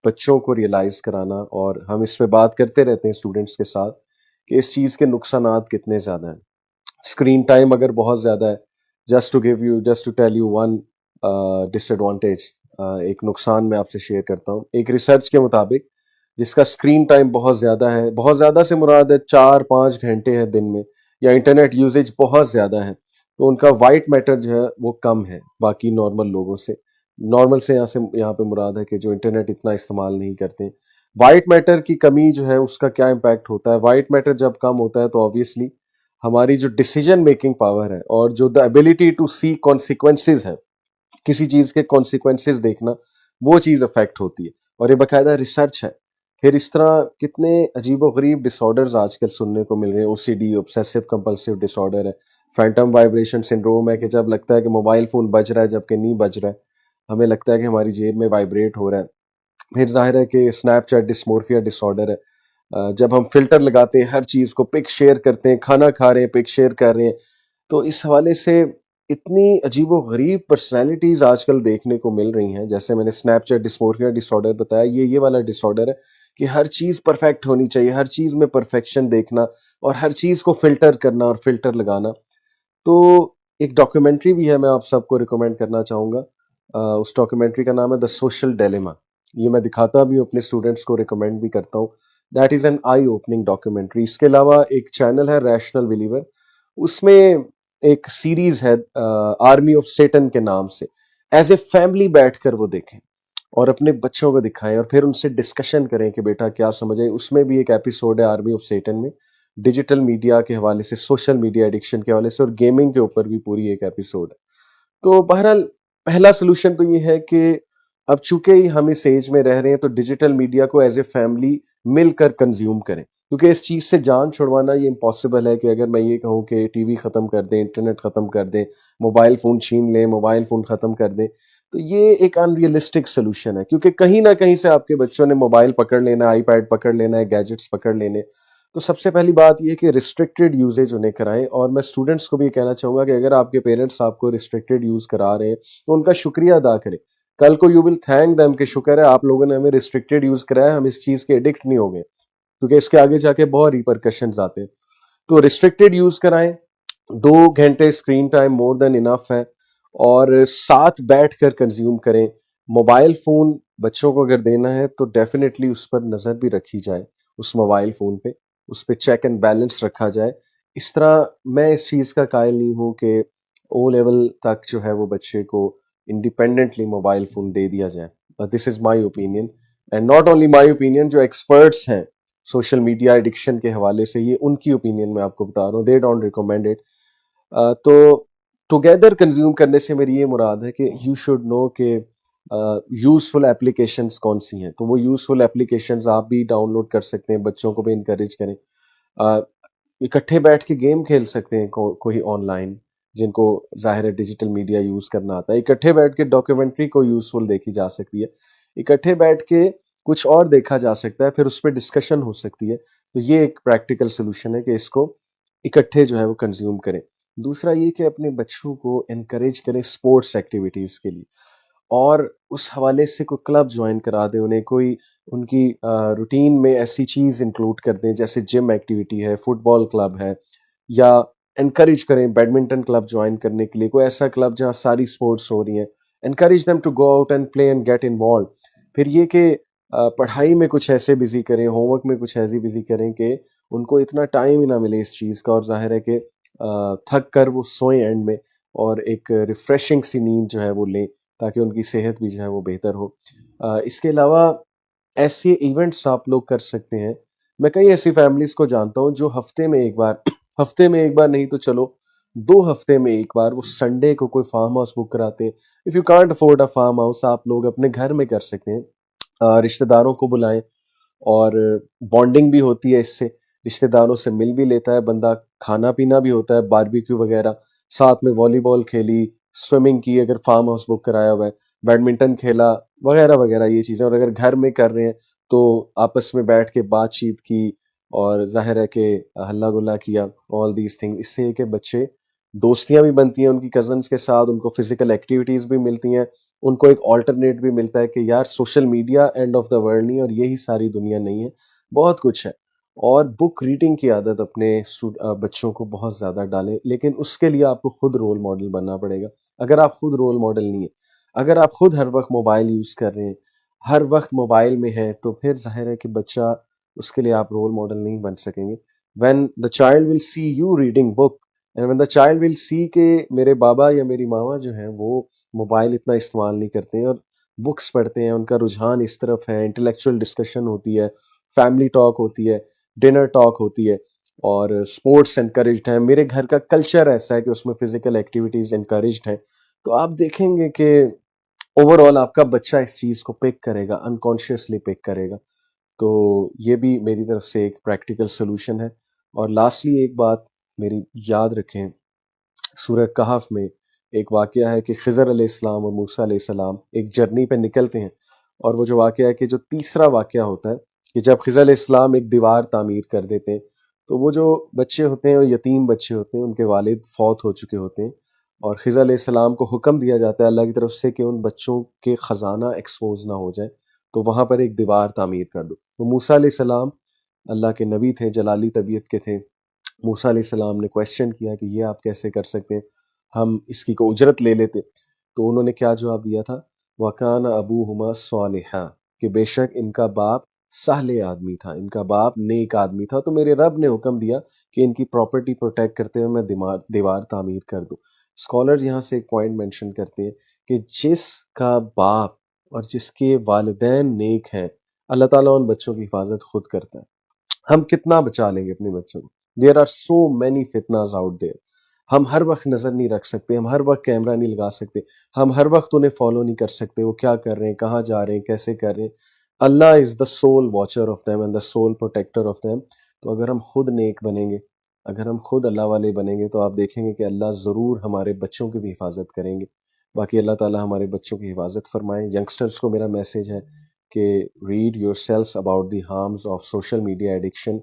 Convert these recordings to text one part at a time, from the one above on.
बच्चों को रियलाइज़ कराना, और हम इस पे बात करते रहते हैं स्टूडेंट्स के साथ कि इस चीज़ के नुकसानात कितने ज़्यादा हैं। स्क्रीन टाइम अगर बहुत ज़्यादा है, just to tell you one disadvantage, एक नुकसान मैं आपसे शेयर करता हूँ। एक रिसर्च के मुताबिक जिसका स्क्रीन टाइम बहुत ज़्यादा है, बहुत ज़्यादा से मुराद है 4-5 घंटे है दिन में, या इंटरनेट यूजेज बहुत ज़्यादा है, तो उनका वाइट मैटर जो है वो कम है बाकी नॉर्मल लोगों से। नॉर्मल से यहाँ पे मुराद है कि जो इंटरनेट इतना इस्तेमाल नहीं करते। वाइट मैटर की कमी जो है उसका क्या इम्पैक्ट होता है? वाइट मैटर जब कम होता है तो ऑब्वियसली हमारी जो डिसीजन मेकिंग पावर है और जो the ability to see consequences है, किसी चीज के कॉन्सिक्वेंसेज देखना, वो चीज अफेक्ट होती है। और ये बाकायदा रिसर्च है। फिर इस तरह कितने अजीबोगरीब डिसऑर्डर्स आजकल सुनने को मिल रहे हैं। ओसीडी, ऑब्सेसिव कंपल्सिव डिसऑर्डर है। फैंटम वाइब्रेशन सिंड्रोम है कि जब लगता है कि मोबाइल फोन बज रहा है जबकि नहीं बज रहा है, हमें लगता है कि हमारी जेब में वाइब्रेट हो रहा है। फिर जाहिर है कि स्नैपचैट डिस्मोर्फिया डिसऑर्डर है। जब हम फिल्टर लगाते हैं, हर चीज को पिक शेयर करते हैं, खाना खा रहे हैं पिक शेयर कर रहे हैं, तो इस हवाले से इतनी अजीबो गरीब पर्सनैलिटीज आजकल देखने को मिल रही हैं। जैसे मैंने स्नैपचैट डिस्मोर्फिया डिसऑर्डर बताया, ये वाला डिसऑर्डर है कि हर चीज परफेक्ट होनी चाहिए, हर चीज में परफेक्शन देखना और हर चीज को फिल्टर करना और फिल्टर लगाना। तो एक डॉक्यूमेंट्री भी है, मैं आप सबको रिकमेंड करना चाहूँगा। उस डॉक्यूमेंट्री का नाम है द सोशल डिलेमा। ये मैं दिखाता भी हूँ अपने स्टूडेंट्स को, रिकमेंड भी करता हूँ। That is an I opening documentary. इसके अलावा एक चैनल है रैशनल बिलीवर, उसमें एक सीरीज है आर्मी ऑफ सेटन के नाम से। एज ए फैमिली बैठकर वो देखें और अपने बच्चों को दिखाएं और फिर उनसे डिस्कशन करें कि बेटा क्या समझ आई। उसमें भी एक एपिसोड है आर्मी ऑफ सेटन में, डिजिटल मीडिया के हवाले से, सोशल मीडिया एडिक्शन के हवाले से, और गेमिंग के ऊपर भी पूरी एक एपिसोड है। तो बहरहाल पहला सोल्यूशन तो ये है कि अब चूंकि ही हम इस एज में रह रहे हैं तो डिजिटल मीडिया को एज ए फैमिली मिलकर कंज्यूम करें, क्योंकि इस चीज़ से जान छुड़वाना ये इम्पॉसिबल है कि अगर मैं ये कहूँ कि टीवी ख़त्म कर दें, इंटरनेट ख़त्म कर दें, मोबाइल फ़ोन छीन लें, मोबाइल फ़ोन ख़त्म कर दें, तो ये एक अनरियलिस्टिक सोल्यूशन है। क्योंकि कहीं ना कहीं से आपके बच्चों ने मोबाइल पकड़ लेना, आईपैड पकड़ लेना है, गैजेट्स पकड़ लेने। तो सबसे पहली बात यह है कि रिस्ट्रिक्टेड यूजेज उन्हें कराएं। और मैं स्टूडेंट्स को भी कहना चाहूँगा कि अगर आपके पेरेंट्स आपको रिस्ट्रिक्टेड यूज़ करा रहे हैं तो उनका शुक्रिया अदा करें। कल को यू विल थैंक देम कि शुक्र है आप लोगों ने हमें रिस्ट्रिक्टेड यूज़ कराया, हम इस चीज़ के एडिक्ट नहीं हो गए, क्योंकि इसके आगे जाके बहुत रिपरकशंस आते हैं। तो रिस्ट्रिक्टेड यूज़ कराएं। 2 घंटे screen time more than enough है। और साथ बैठ कर कंज्यूम करें। मोबाइल फ़ोन बच्चों को अगर देना है तो डेफिनेटली उस पर नज़र भी रखी जाए, उस मोबाइल फ़ोन पे उस पर चेक एंड बैलेंस रखा जाए। इस तरह मैं इस चीज़ का कायल नहीं हूँ कि ओ लेवल तक जो है वो बच्चे को इंडिपेंडेंटली मोबाइल फ़ोन दे दिया जाए। This is my opinion, and not only my opinion, जो एक्सपर्ट्स हैं सोशल मीडिया एडिक्शन के हवाले से, ये उनकी ओपिनियन मैं आपको बता रहा हूँ, दे डोंट रिकमेंड इट। तो टुगेदर कंज्यूम करने से मेरी ये मुराद है कि यू शुड नो कि यूज़फुल एप्लीकेशंस कौन सी हैं। तो वो यूज़फुल एप्लीकेशंस आप भी डाउनलोड कर सकते हैं, बच्चों को भी इनकरेज करें। इकट्ठे बैठ के गेम खेल सकते हैं कोई ऑनलाइन, जिनको ज़ाहिर है डिजिटल मीडिया यूज़ करना आता है। इकट्ठे बैठ के डॉक्यूमेंट्री को यूज़फुल देखी जा सकती है। इकट्ठे बैठ के कुछ और देखा जा सकता है, फिर उस पर डिस्कशन हो सकती है। तो ये एक प्रैक्टिकल सोल्यूशन है कि इसको इकट्ठे जो है वो कंज्यूम करें। दूसरा ये कि अपने बच्चों को इनकरेज करें स्पोर्ट्स एक्टिविटीज़ के लिए, और उस हवाले से कोई क्लब ज्वाइन करा दें उन्हें, कोई उनकी रूटीन में ऐसी चीज़ इंक्लूड कर दें जैसे जिम एक्टिविटी है, फुटबॉल क्लब है, या इनकरेज करें बैडमिंटन क्लब ज्वाइन करने के लिए, कोई ऐसा क्लब जहाँ सारी स्पोर्ट्स हो रही हैं। Encourage them to go out and play and get involve. फिर ये कि पढ़ाई में कुछ ऐसे बिजी करें, होमवर्क में कुछ ऐसे बिजी करें कि उनको इतना टाइम ही ना मिले इस चीज़ का, और जाहिर है कि थक कर वो सोएं एंड में, और एक रिफ्रेशिंग सी नींद जो है वो लें, ताकि उनकी सेहत भी जो है वो बेहतर हो। इसके अलावा ऐसे इवेंट्स आप लोग कर सकते हैं। मैं कई ऐसी फैमिलीज़ को जानता हूँ जो हफ्ते में एक बार हफ्ते में एक बार नहीं तो चलो 2 हफ्ते में एक बार वो संडे को कोई फार्म हाउस बुक कराते हैं। If you can't afford a farm house, आप लोग अपने घर में कर सकते हैं। रिश्तेदारों को बुलाएं, और बॉन्डिंग भी होती है इससे, रिश्तेदारों से मिल भी लेता है बंदा, खाना पीना भी होता है, बारबेक्यू वगैरह, साथ में वॉलीबॉल खेली, स्विमिंग की अगर फार्म हाउस बुक कराया हुआ है, बैडमिंटन खेला वगैरह वगैरह ये चीज़ें। और अगर घर में कर रहे हैं तो आपस में बैठ के बातचीत की, और जाहिर है कि हल्ला गुल्ला किया, ऑल दीज थिंग। इससे है कि बच्चे दोस्तियां भी बनती हैं उनकी कज़न्स के साथ, उनको फिजिकल एक्टिविटीज़ भी मिलती हैं, उनको एक ऑल्टरनेट भी मिलता है कि यार social media end of the world नहीं और यही सारी दुनिया नहीं है, बहुत कुछ है। और बुक रीडिंग की आदत अपने बच्चों को बहुत ज़्यादा डालें, लेकिन उसके लिए आपको खुद रोल मॉडल बनना पड़ेगा। अगर आप खुद रोल मॉडल नहीं है, अगर आप खुद हर वक्त मोबाइल यूज़ कर रहे हैं, हर वक्त मोबाइल में है, तो फिर जाहिर है कि बच्चा, उसके लिए आप रोल मॉडल नहीं बन सकेंगे। When the child will see you reading book and when the child will see के मेरे बाबा या मेरी मामा जो है वो मोबाइल इतना इस्तेमाल नहीं करते हैं और बुक्स पढ़ते हैं, उनका रुझान इस तरफ है, इंटेलेक्चुअल डिस्कशन होती है, फैमिली टॉक होती है, डिनर टॉक होती है, और स्पोर्ट्स एनकरेज्ड है, मेरे घर का कल्चर ऐसा है कि उसमें फिजिकल एक्टिविटीज एनकरेज्ड है, तो आप देखेंगे कि ओवरऑल आपका बच्चा इस चीज़ को पिक करेगा, अनकॉन्शियसली पिक करेगा। तो ये भी मेरी तरफ से एक प्रैक्टिकल सोल्यूशन है। और लास्टली एक बात मेरी याद रखें, सूरह कहफ में एक वाक़या है कि खिज़र अलैहिस्सलाम और मूसा अलैहिस्सलाम एक जर्नी पे निकलते हैं, और वो जो वाक़या है कि जो तीसरा वाक़या होता है कि जब खिज़र अलैहिस्सलाम एक दीवार तामीर कर देते हैं, तो वो जो बच्चे होते हैं, वो यतीम बच्चे होते हैं, उनके वालिद फौत हो चुके होते हैं, और खिज़र अलैहिस्सलाम को हुक्म दिया जाता है अल्लाह की तरफ से कि उन बच्चों के ख़जाना एक्सपोज़ ना हो जाए, तो वहाँ पर एक दीवार तामीर कर दो। तो मूसा अलैहिस्सलाम अल्लाह के नबी थे, जलाली तबीयत के थे। मूसा अलैहिस्सलाम ने क्वेश्चन किया कि ये आप कैसे कर सकते हैं, हम इसकी को उजरत ले लेते। तो उन्होंने क्या जवाब दिया था, वकान अबूहुमा सालिहा, कि बेशक इनका बाप साले आदमी था, इनका बाप नेक आदमी था, तो मेरे रब ने हुक्म दिया कि इनकी प्रॉपर्टी प्रोटेक्ट करते हुए मैं दीवार तामीर कर दूं। स्कॉलर्स यहाँ से एक पॉइंट मेंशन करते हैं कि जिसका बाप और जिसके वालिदैन नेक हैं, अल्लाह ताला उन बच्चों की हिफाजत खुद करता है। हम कितना बचा लेंगे अपने बच्चों को, देयर आर सो मैनी फितनाज आउट देयर। हम हर वक्त नज़र नहीं रख सकते, हम हर वक्त कैमरा नहीं लगा सकते, हम हर वक्त उन्हें फॉलो नहीं कर सकते, वो क्या कर रहे हैं, कहाँ जा रहे हैं, कैसे कर रहे हैं। Allah is the sole watcher of them and the sole protector of them. तो अगर हम खुद नेक बनेंगे, अगर हम खुद अल्लाह वाले बनेंगे, तो आप देखेंगे कि अल्लाह ज़रूर हमारे बच्चों की भी हिफाजत करेंगे। बाकी अल्लाह ताला हमारे बच्चों की हिफाजत फरमाएँ। यंगस्टर्स को मेरा मैसेज है कि read yourself about the harms of social media addiction.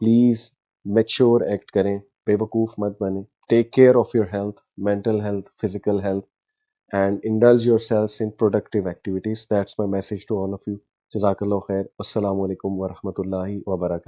Please mature act करें, बेवकूफ़ मत बने। Take care of your health, mental health, physical health, and indulge yourselves in productive activities. That's my message to all of you. Jazakallah khair. Assalamu alaikum wa rahmatullahi wa barakatuh.